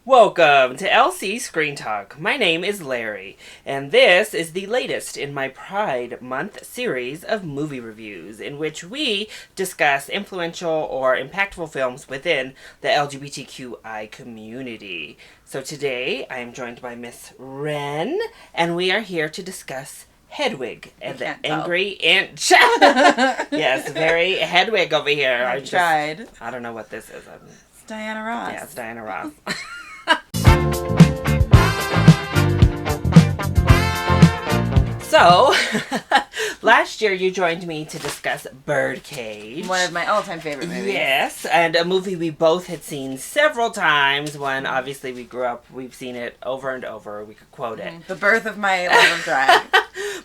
Welcome to LC Screen Talk. My name is Larry, and this is the latest in my Pride Month series of movie reviews, in which we discuss influential or impactful films within the LGBTQI community. So today, I am joined by Miss Ren, and we are here to discuss Hedwig and the Angry Inch. Yes, very Hedwig over here. I tried. I don't know what this is. It's Diana Ross. Yeah, it's Diana Ross. So, last year you joined me to discuss Birdcage. One of my all-time favorite movies. Yes, and a movie we both had seen several times. When obviously we grew up, we've seen it over and over. We could quote it. The birth of my love of drag.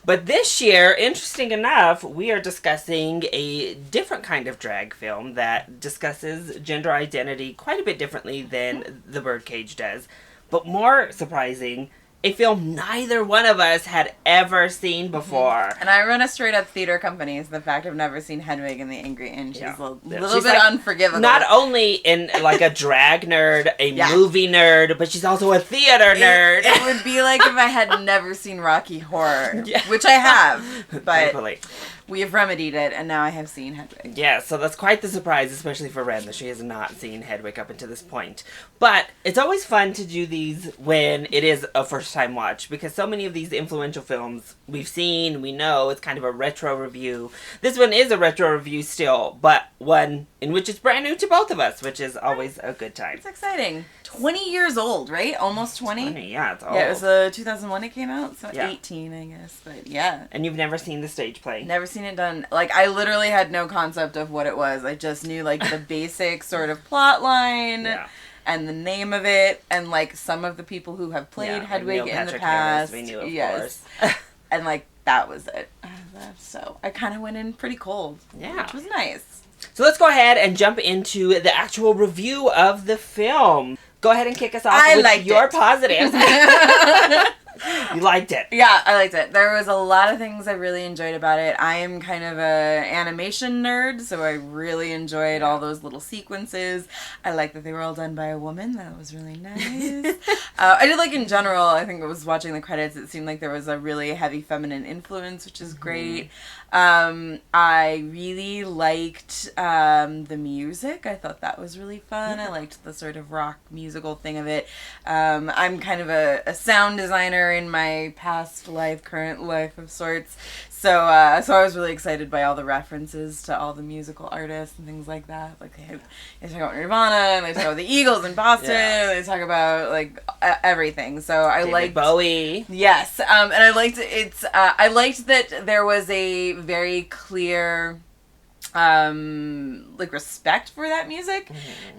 But this year, interesting enough, we are discussing a different kind of drag film that discusses gender identity quite a bit differently than The Birdcage does. But more surprising, a film neither one of us had ever seen before. And I run a straight-up theater company, so the fact I've never seen Hedwig and the Angry Inch is a little she's bit unforgivable. Not only in like a drag nerd, a movie nerd, but she's also a theater nerd. It would be like if I had never seen Rocky Horror, which I have, but thankfully. We have remedied it, and now I have seen Hedwig. Yeah, so that's quite the surprise, especially for Ren, that she has not seen Hedwig up until this point. But it's always fun to do these when it is a first-time watch, because so many of these influential films we've seen, we know, it's kind of a retro review. This one is a retro review still, but one in which it's brand new to both of us, which is always a good time. It's exciting. 20 years old, right? Almost 20? Yeah, it's old. Yeah, it was 2001 it came out, so 18, I guess, but yeah. And you've never seen the stage play? Never seen it done. Like, I literally had no concept of what it was. I just knew, like, the basic sort of plot line and the name of it, and, like, some of the people who have played Hedwig in the past. We knew, of course. And, like, that was it. So, I kind of went in pretty cold. Yeah. Which was nice. So let's go ahead and jump into the actual review of the film. Go ahead and kick us off with your positives. You liked it. Yeah, I liked it. There was a lot of things I really enjoyed about it. I am kind of a animation nerd, so I really enjoyed all those little sequences. I like that they were all done by a woman. That was really nice. I did like in general, I think I was watching the credits, it seemed like there was a really heavy feminine influence, which is great. I really liked the music. I thought that was really fun. I liked the sort of rock musical thing of it. I'm kind of a sound designer in my past life, current life of sorts. So I was really excited by all the references to all the musical artists and things like that. Like they talk about Nirvana, and they talk about the Eagles in Boston, and they talk about like everything. So I liked Bowie. Yes, and I liked it. I liked that there was a very clear like respect for that music,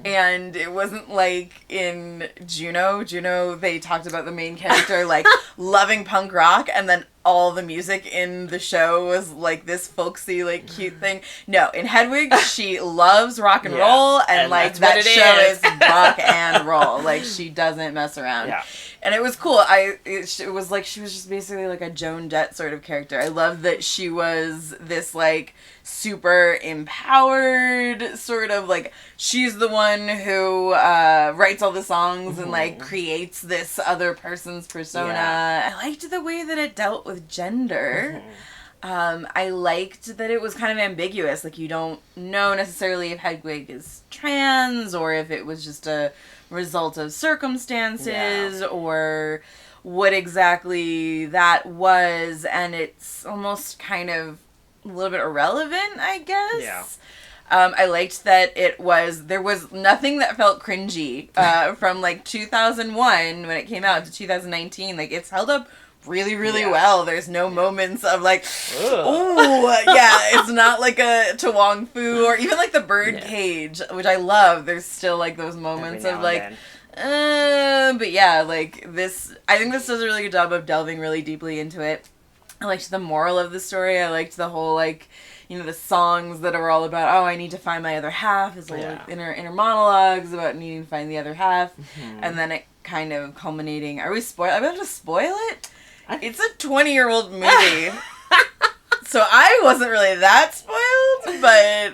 and it wasn't like in Juno they talked about the main character like loving punk rock, and then all the music in the show was like this folksy, like cute thing. No, in Hedwig, she loves rock and roll, and like that show is rock and roll. Like she doesn't mess around. Yeah. And it was cool. It was like she was just basically like a Joan Jett sort of character. I loved that she was this like super empowered sort of like, she's the one who writes all the songs and like creates this other person's persona. I liked the way that it dealt with gender. I liked that it was kind of ambiguous. Like you don't know necessarily if Hedwig is trans or if it was just a result of circumstances or what exactly that was, and it's almost kind of a little bit irrelevant, I guess. I liked that there was nothing that felt cringy from like 2001 when it came out to 2019. Like it's held up really, really well. There's no moments of like, it's not like a To Wong Fu or even like the Birdcage, which I love. There's still like those moments of like, but yeah, like this, I think this does a really good job of delving really deeply into it. I liked the moral of the story. I liked the whole like, you know, the songs that are all about, I need to find my other half. It's like inner monologues about needing to find the other half. And then it kind of culminating. Are we about to spoil it? It's a 20-year-old movie. So I wasn't really that spoiled. but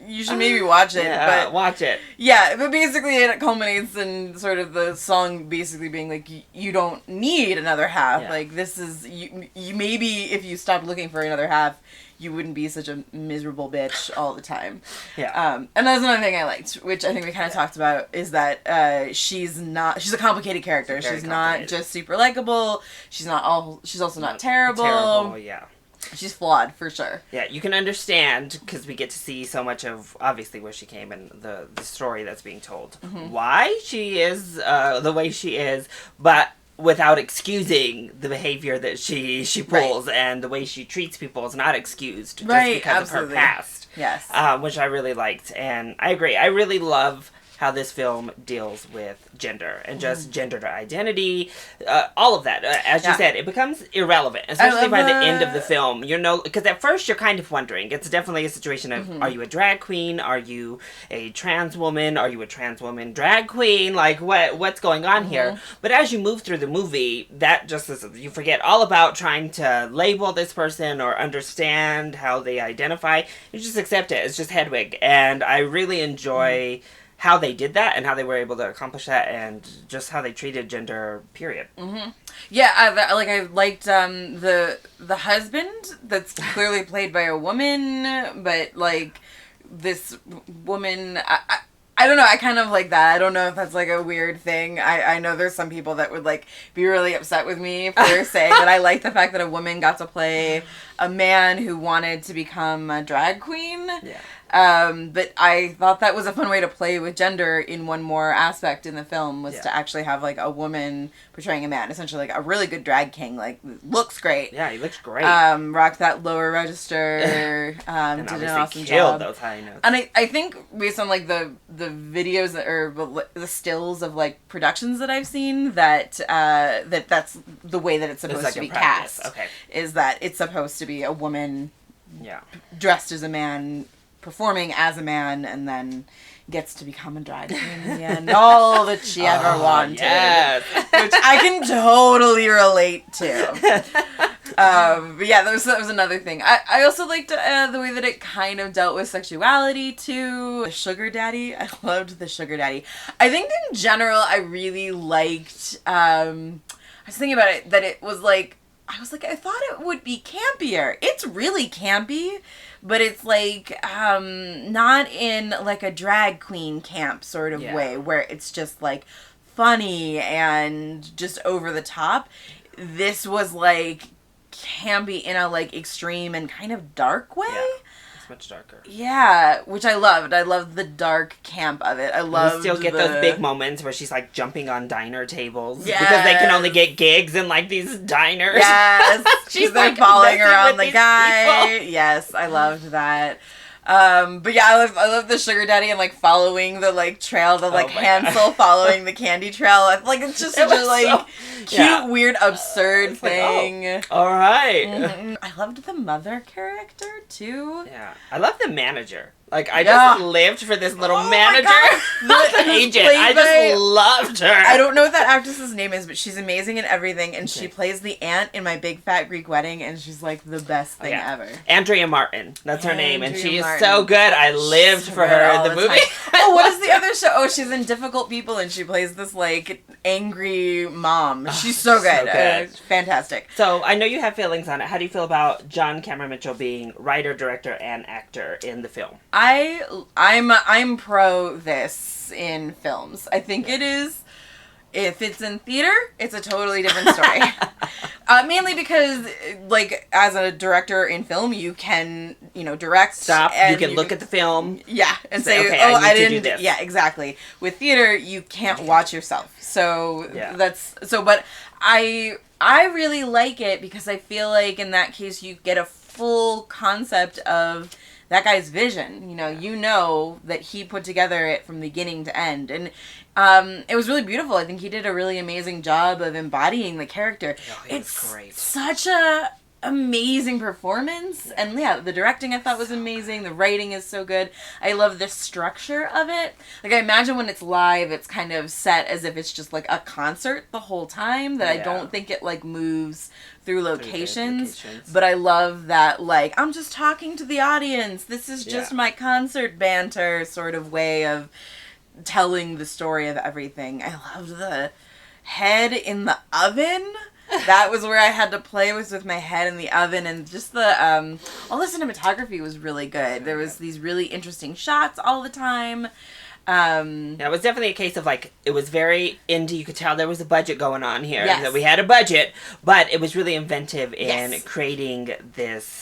you should maybe watch it. Yeah, but watch it. Yeah, but basically it culminates in sort of the song basically being like, you don't need another half. Yeah. Like, this is, you maybe if you stopped looking for another half, you wouldn't be such a miserable bitch all the time. Yeah. And that's another thing I liked, which I think we kind of talked about, is that she's a complicated character. She's not just super likable. She's also not terrible. Yeah. She's flawed, for sure. Yeah, you can understand, because we get to see so much of, obviously, where she came and the story that's being told. Mm-hmm. Why she is the way she is, but without excusing the behavior that she pulls, and the way she treats people is not excused just because of her past. Yes. Which I really liked, and I agree. I really love how this film deals with gender and just gender identity, all of that. As you said, it becomes irrelevant, especially by the end of the film. Because at first you're kind of wondering. It's definitely a situation of, are you a drag queen? Are you a trans woman? Are you a trans woman drag queen? Like, what's going on here? But as you move through the movie, that just is, you forget all about trying to label this person or understand how they identify. You just accept it. It's just Hedwig. And I really enjoy how they did that and how they were able to accomplish that, and just how they treated gender, period. Mm-hmm. Yeah, I liked the husband that's clearly played by a woman, but like this woman, I don't know, I kind of like that. I don't know if that's like a weird thing. I know there's some people that would like be really upset with me for saying that I like the fact that a woman got to play a man who wanted to become a drag queen. Yeah. But I thought that was a fun way to play with gender in one more aspect in the film, was to actually have like a woman portraying a man, essentially like a really good drag king, like looks great. Yeah, he looks great. Rocked that lower register, and did an awesome killed job. Those high notes. And I think based on like the videos or the stills of like productions that I've seen, that's the way that it's supposed to be cast. Okay. Is that it's supposed to be a woman dressed as a man, performing as a man, and then gets to become a drag queen in the end. All that she ever wanted. Yes. Which I can totally relate to. But yeah, that was another thing. I also liked the way that it kind of dealt with sexuality too. The sugar daddy. I loved the sugar daddy. I think in general I really liked, I was thinking about it, that it was like, I thought it would be campier. It's really campy, but it's like not in like a drag queen camp sort of way, where it's just like funny and just over the top. This was like campy in a like extreme and kind of dark way. Yeah. Much darker. Yeah, which I loved. I loved the dark camp of it. I loved. You still get those big moments where she's like jumping on diner tables because they can only get gigs in like these diners. Yes, she's like following around the guy. People. Yes, I loved that. But yeah, I love the sugar daddy and like following the like trail, the like Hansel following the candy trail. Like it's just such a like cute, weird, absurd thing. Like, all right. Mm-hmm. I loved the mother character too. Yeah, I love the manager. Like, I just lived for this little manager. Not the agent. I just loved her. I don't know what that actress's name is, but she's amazing in everything. And she plays the aunt in My Big Fat Greek Wedding, and she's like the best thing ever. Andrea Martin. That's her name. And she is so good. I lived for her in the movie. What is the other show? Oh, she's in Difficult People, and she plays this like angry mom. She's so good. Fantastic. So, I know you have feelings on it. How do you feel about John Cameron Mitchell being writer, director, and actor in the film? I'm pro this in films. I think it is. If it's in theater, it's a totally different story. Mainly because, like, as a director in film, you can, direct. Stop. And you can look at the film. Yeah, and say, okay, I didn't do this. Yeah, exactly. With theater, you can't watch yourself. So but I really like it because I feel like in that case you get a full concept of that guy's vision. You know that he put together it from beginning to end. And it was really beautiful. I think he did a really amazing job of embodying the character. It's great. Such a amazing performance. And yeah, the directing I thought was amazing. The writing is so good. I love the structure of it. Like, I imagine when it's live, it's kind of set as if it's just like a concert the whole time, that I don't think it like moves through locations. But I love that, like, I'm just talking to the audience. This is just my concert banter sort of way of telling the story of everything. I loved the head in the oven. That was where I had to play, was with my head in the oven, and just the all the cinematography was really good. There was these really interesting shots all the time. Yeah, it was definitely a case of, like, it was very indie. You could tell there was a budget going on here. Yes. That we had a budget, but it was really inventive in creating this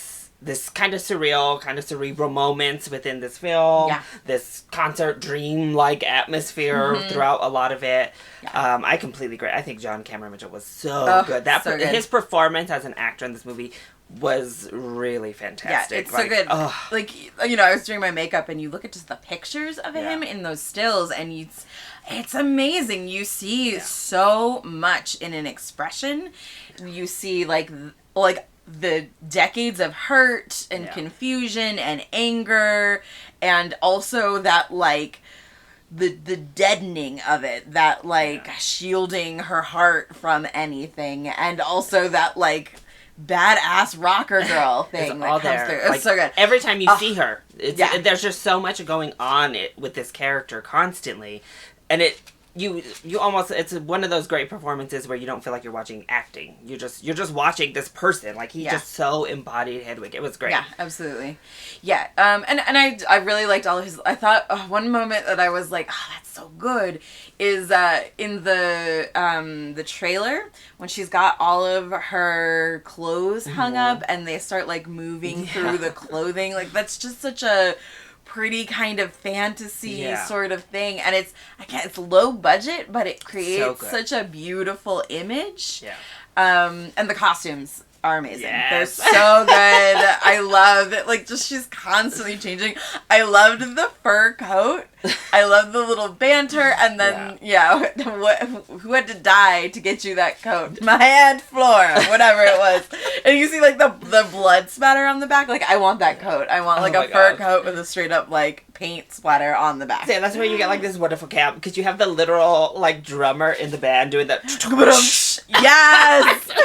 kind of surreal, kind of cerebral moments within this film. Yeah. This concert dream-like atmosphere throughout a lot of it. Yeah. I completely agree. I think John Cameron Mitchell was so good. Good. His performance as an actor in this movie was really fantastic. Yeah, it's like, so good. Like, you know, I was doing my makeup, and you look at just the pictures of him in those stills, and it's amazing. You see so much in an expression. You see, like the decades of hurt and confusion and anger, and also that, like, the deadening of it, that, like, shielding her heart from anything, and also that, like, badass rocker girl thing that comes through. It's like, so good. Every time you see her, there's just so much going on with this character constantly, and you almost, it's one of those great performances where you don't feel like you're watching acting. You're just watching this person. Like, he just so embodied Hedwig. It was great. Yeah, absolutely. Yeah. And I really liked all of his. I thought one moment that I was like, oh, that's so good, is in the trailer when she's got all of her clothes hung up and they start, like, moving through the clothing. Like, that's just such a pretty kind of fantasy sort of thing, and it's low budget, but it creates such a beautiful image. And the costumes are amazing. They're so good. I love it. Like, just, she's constantly changing. I loved the fur coat. I loved the little banter, and then who had to die to get you that coat? My Aunt Flora, whatever it was. And you see, like, the blood spatter on the back. Like, I want that coat. I want, like, a fur coat with a straight up, like, paint splatter on the back. Yeah, that's where you get, like, this wonderful cap, because you have the literal, like, drummer in the band doing the yes.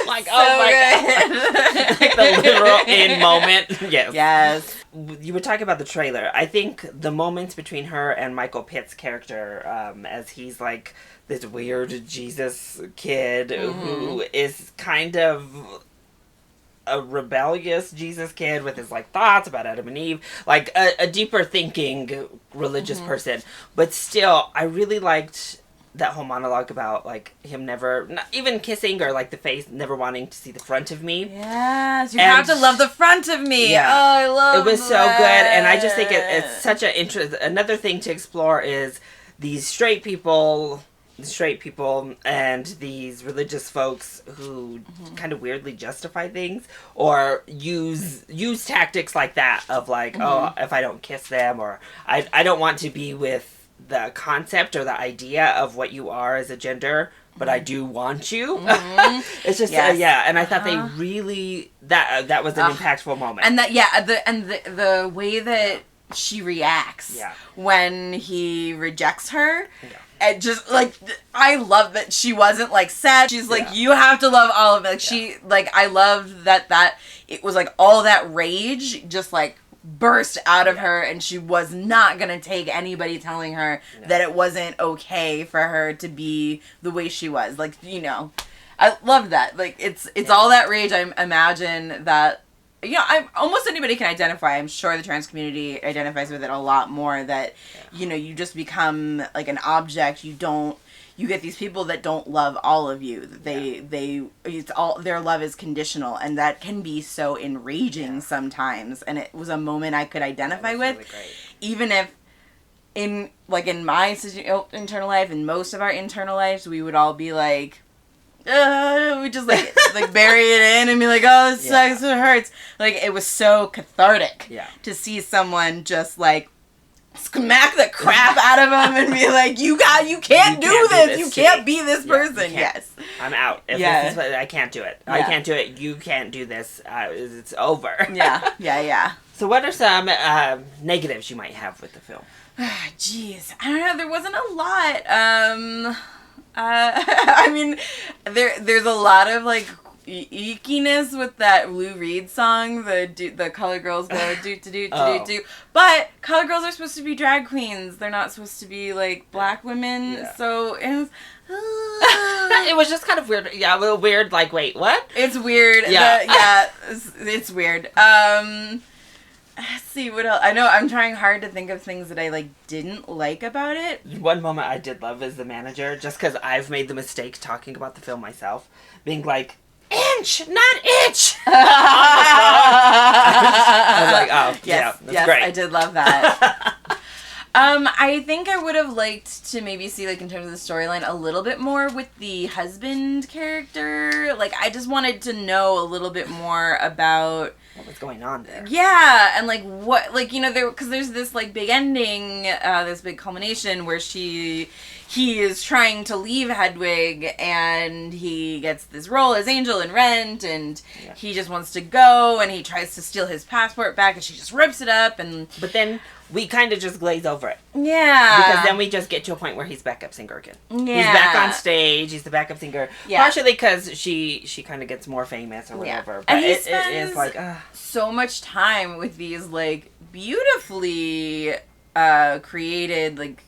Like, so oh my god. Like, the literal in moment. Yes. You were talking about the trailer. I think the moments between her and Michael Pitt's character, as he's, like, this weird Jesus kid who is kind of a rebellious Jesus kid with his, like, thoughts about Adam and Eve, like a deeper thinking religious person, but still, I really liked that whole monologue about, like, him never, not even kissing, or, like, the face never wanting to see the front of me. Yes, you have to love the front of me. Yeah. Oh, I love it. Was so good, and I just think it's such an interest. Another thing to explore is these straight people and these religious folks who kind of weirdly justify things or use tactics like that of, like, oh, if I don't kiss them, or I don't want to be with the concept or the idea of what you are as a gender, but I do want you. It's just and I thought they really that was an impactful moment. And that the way that she reacts when he rejects her. And just, like, I love that she wasn't, like, sad. She's like, you have to love all of it. Like, she, like, I loved that it was, like, all that rage just, like, burst out of her, and she was not gonna take anybody telling her that it wasn't okay for her to be the way she was. Like, you know, I love that. Like, it's all that rage. I imagine that, you know, almost anybody can identify. I'm sure the trans community identifies with it a lot more, that, you know, you just become, like, an object. You get these people that don't love all of you. It's all, their love is conditional, and that can be so enraging sometimes. And it was a moment I could identify with, really, even if in my internal life and most of our internal lives, we would all be like, we just like bury it in and be like, oh, it sucks, it hurts. Like, it was so cathartic to see someone just, like, smack the crap out of him and be like, you can't do this. You can't be this person. Yes. I'm out. If this is, I can't do it. I can't do it. You can't do this. It's over. Yeah. So what are some negatives you might have with the film? Jeez. I don't know. There wasn't a lot. I mean, there's a lot of, like, eekiness with that Lou Reed song, the Color Girls go do. But Color Girls are supposed to be drag queens. They're not supposed to be, like, black women. Yeah. So it was... it was just kind of weird. Yeah, a little weird. Like, wait, what? It's weird. It's weird. Let's see, what else? I know I'm trying hard to think of things that I, like, didn't like about it. One moment I did love is the manager, just because I've made the mistake talking about the film myself, being like, inch, not itch! I was like, oh, that's great. I did love that. I think I would have liked to maybe see, like, in terms of the storyline, a little bit more with the husband character. Like, I just wanted to know a little bit more about... what was going on there. Yeah, and, like, what... Like, you know, because there's this, like, big ending, this big culmination where he is trying to leave Hedwig, and he gets this role as Angel in Rent, and he just wants to go, and he tries to steal his passport back, and she just rips it up, and... But then... we kind of just glaze over it. Yeah. Because then we just get to a point where he's backup singer again. Yeah. He's back on stage. He's the backup singer. Yeah. Partially because she kind of gets more famous or whatever. Yeah. But and he it is like... so much time with these, like, beautifully created, like,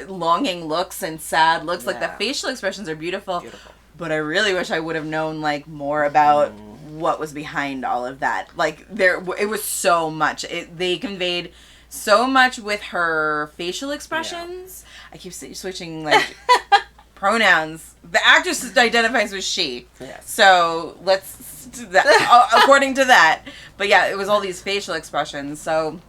longing looks and sad looks. Like, the facial expressions are beautiful. But I really wish I would have known, like, more about... what was behind all of that. Like, it was so much. They conveyed so much with her facial expressions. I keep switching, like, pronouns. The actress identifies with she. Yes. So, let's do that, according to that. But yeah, it was all these facial expressions. So,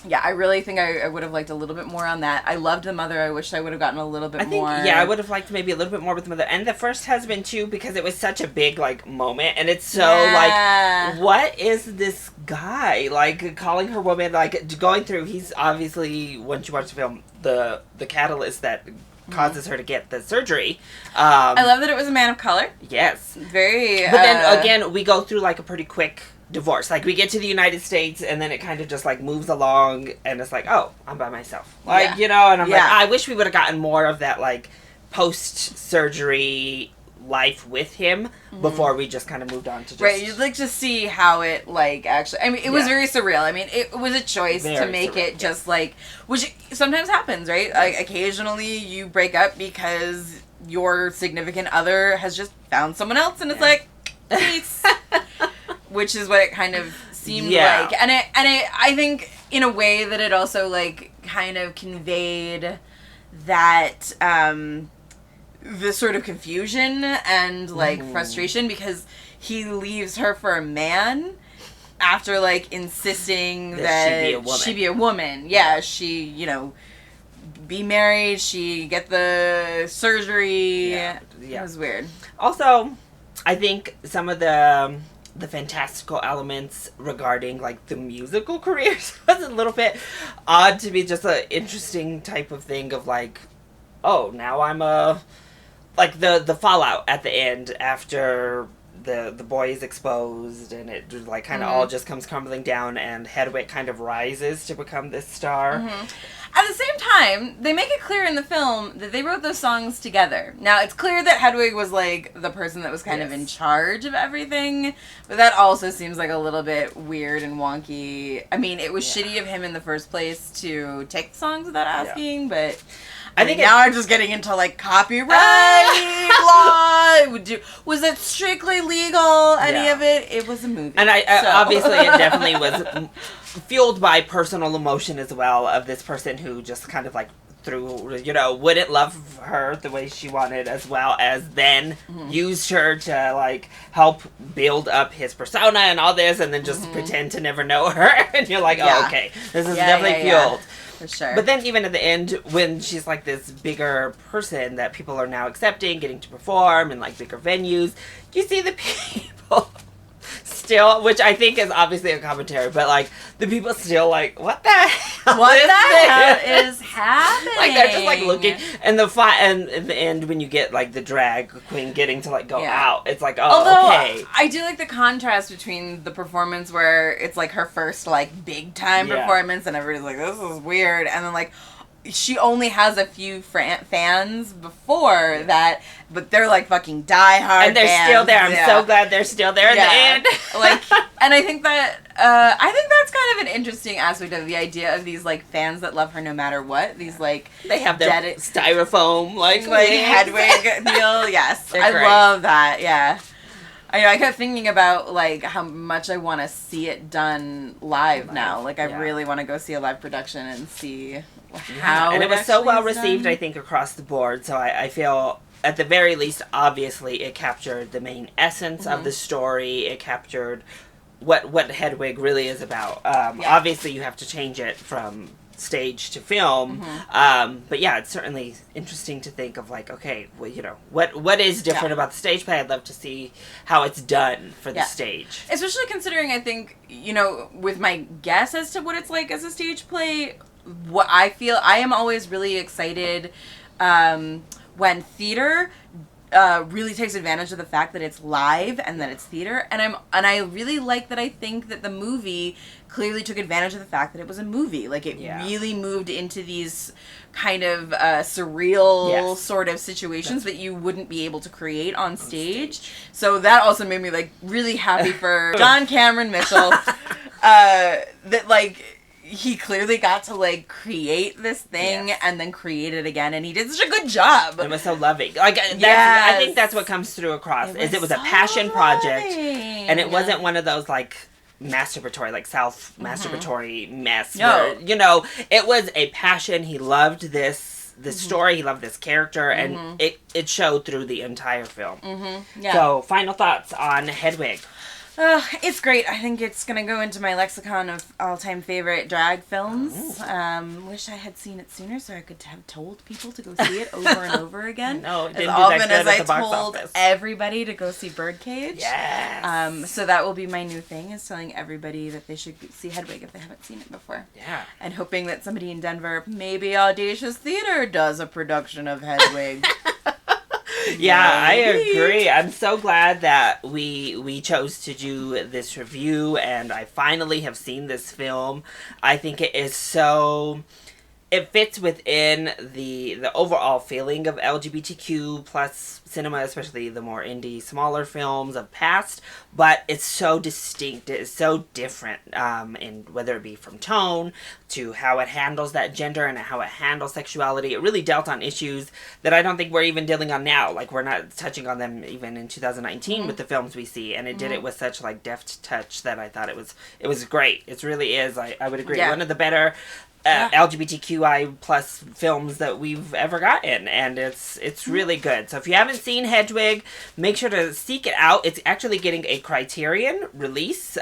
yeah, I really think I would have liked a little bit more on that. I loved the mother. I wish I would have gotten a little bit more. I would have liked maybe a little bit more with the mother. And the first husband, too, because it was such a big, like, moment. And it's so, like, what is this guy? Like, calling her woman, like, going through, he's obviously, once you watch the film, the catalyst that causes her to get the surgery. I love that it was a man of color. Yes. Very... But then, again, we go through, like, a pretty quick... divorce. Like, we get to the United States, and then it kind of just, like, moves along, and it's like, oh, I'm by myself. Like, you know, and I'm like, I wish we would have gotten more of that, like, post-surgery life with him before we just kind of moved on to just... Right, you'd like to see how it, like, actually... I mean, it was very surreal. I mean, it was a choice to make it just, like... Which sometimes happens, right? Yes. Like, occasionally you break up because your significant other has just found someone else, and it's like, peace. Which is what it kind of seemed like. And I think, in a way, that it also, like, kind of conveyed that, the sort of confusion and, like, frustration, because he leaves her for a man after, like, insisting that she be a woman. Yeah, she, you know, be married, she get the surgery. Yeah. It was weird. Also, I think some of the fantastical elements regarding, like, the musical careers was a little bit odd to me. Just an interesting type of thing of, like, oh, now I'm like, the fallout at the end after the boy is exposed, and it, like, kind of all just comes crumbling down, and Hedwig kind of rises to become this star. At the same time, they make it clear in the film that they wrote those songs together. Now, it's clear that Hedwig was, like, the person that was kind of in charge of everything, but that also seems like a little bit weird and wonky. I mean, it was shitty of him in the first place to take the songs without asking, but... I think now I'm just getting into, like, copyright law. Was it strictly legal, any of it? It was a movie. And obviously it definitely was fueled by personal emotion as well, of this person who just kind of, like, wouldn't love her the way she wanted, as well as then used her to, like, help build up his persona and all this, and then just pretend to never know her. And you're like, oh, okay, this is definitely fueled. For sure. But then even at the end, when she's, like, this bigger person that people are now accepting, getting to perform in, like, bigger venues, you see the people still, which I think is obviously a commentary, but like the people still like, what the hell? What is the hell is happening? Like they're just like looking, and and in the end when you get like the drag queen getting to like go out, it's like, oh, although, okay. I do like the contrast between the performance where it's like her first like big time performance, and everybody's like, this is weird, and then like she only has a few fans before that, but they're like fucking diehard, and they're fans. still there. I'm so glad they're still there in the end. Like, and I think that's kind of an interesting aspect of the idea of these like fans that love her no matter what. These like they have their styrofoam like Hedwig deal. Yes, I love that. Yeah. I kept thinking about like how much I want to see it done live now. Like I really want to go see a live production and see how. And it was so well received, I think, across the board. So I feel, at the very least, obviously, it captured the main essence of the story. It captured what Hedwig really is about. Obviously, you have to change it from stage to film, but yeah, it's certainly interesting to think of like, okay, well, you know, what is different about the stage play. I'd love to see how it's done for the stage, especially considering, I think, you know, with my guess as to what it's like as a stage play, what I feel, I am always really excited when theater really takes advantage of the fact that it's live and that it's theater, and I really like that. I think that the movie clearly took advantage of the fact that it was a movie. Like it really moved into these kind of surreal sort of situations that you wouldn't be able to create on stage. So that also made me like really happy for John Cameron Mitchell that like he clearly got to like create this thing and then create it again, and he did such a good job. It was so loving. Like I think that's what comes through across. It was a passion project, and it wasn't one of those like masturbatory, like self-masturbatory mess. No. Where, you know, it was a passion. He loved this story. He loved this character, and it showed through the entire film. So, final thoughts on Hedwig. It's great. I think it's going to go into my lexicon of all-time favorite drag films. Wish I had seen it sooner so I could have told people to go see it over and over again. No, it didn't as do often that good as at I the box told office. everybody to go see Birdcage. Yes. So that will be my new thing, is telling everybody that they should see Hedwig if they haven't seen it before. Yeah. And hoping that somebody in Denver, maybe Audacious Theatre, does a production of Hedwig. Yeah, I agree. I'm so glad that we chose to do this review, and I finally have seen this film. I think it is so... It fits within the overall feeling of LGBTQ plus cinema, especially the more indie, smaller films of past, but it's so distinct. It is so different, in whether it be from tone to how it handles that gender and how it handles sexuality. It really dealt on issues that I don't think we're even dealing on now. Like, we're not touching on them even in 2019 with the films we see, and it did it with such like deft touch that I thought it was great. It really is. I would agree. One of the better LGBTQI plus films that we've ever gotten, and it's really good. So if you haven't seen Hedwig, make sure to seek it out. It's actually getting a Criterion release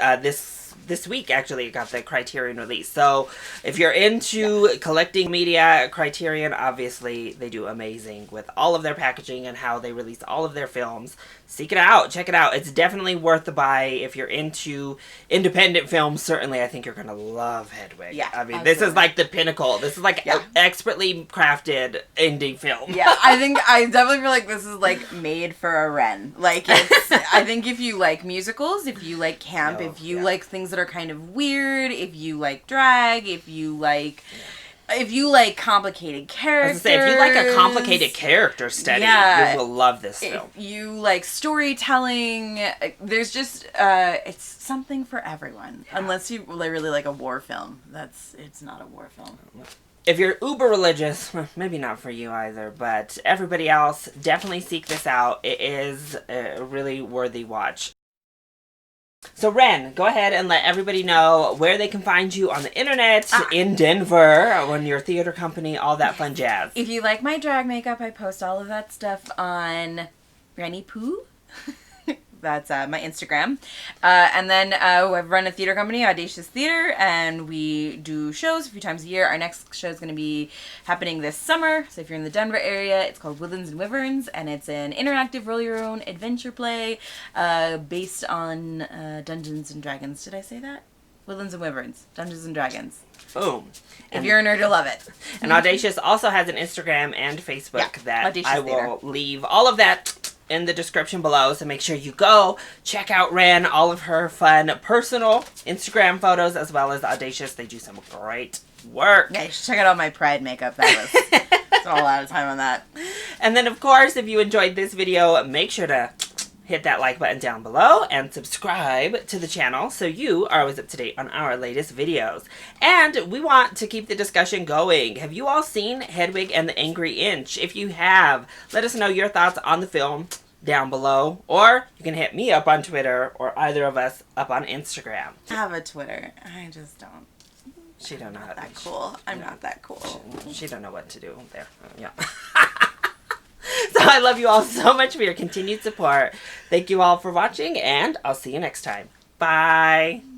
this week. Actually, it got the Criterion release. So if you're into collecting media, Criterion, obviously they do amazing with all of their packaging and how they release all of their films. Seek it out. Check it out. It's definitely worth the buy. If you're into independent films, certainly I think you're going to love Hedwig. Yeah, I mean, absolutely. This is like the pinnacle. This is like expertly crafted indie film. Yeah, I definitely feel like this is like made for a Ren. Like, it's, I think if you like musicals, if you like camp, if you like things that are kind of weird, if you like drag, if you like complicated characters. I was gonna say, if you like a complicated character study, you will love this film. If you like storytelling, there's just, it's something for everyone. Yeah. Unless you really like a war film. It's not a war film. If you're uber religious, maybe not for you either, but everybody else, definitely seek this out. It is a really worthy watch. So Ren, go ahead and let everybody know where they can find you on the internet, in Denver, on your theater company, all that fun jazz. If you like my drag makeup, I post all of that stuff on Renny Poo. That's my Instagram. And then I run a theater company, Audacious Theatre, and we do shows a few times a year. Our next show is going to be happening this summer. So if you're in the Denver area, it's called Woodlands and Wyverns, and it's an interactive roll-your-own adventure play based on Dungeons and Dragons. Did I say that? Woodlands and Wyverns, Dungeons and Dragons. Boom. If you're a nerd, you'll love it. And Audacious also has an Instagram and Facebook that Audacious I will Theatre. leave all of that in the description below, so make sure you go check out Ren, all of her fun personal Instagram photos, as well as Audacious. They do some great work. Yeah, you should check out all my Pride makeup. That was spent a lot of time on that. And then, of course, if you enjoyed this video, make sure to hit that like button down below and subscribe to the channel so you are always up to date on our latest videos. And we want to keep the discussion going. Have you all seen Hedwig and the Angry Inch? If you have, let us know your thoughts on the film down below, or you can hit me up on Twitter or either of us up on Instagram. I have a Twitter. I just don't. She don't know how That cool. I'm not that cool. She don't know what to do there. Yeah. So I love you all so much for your continued support. Thank you all for watching, and I'll see you next time. Bye.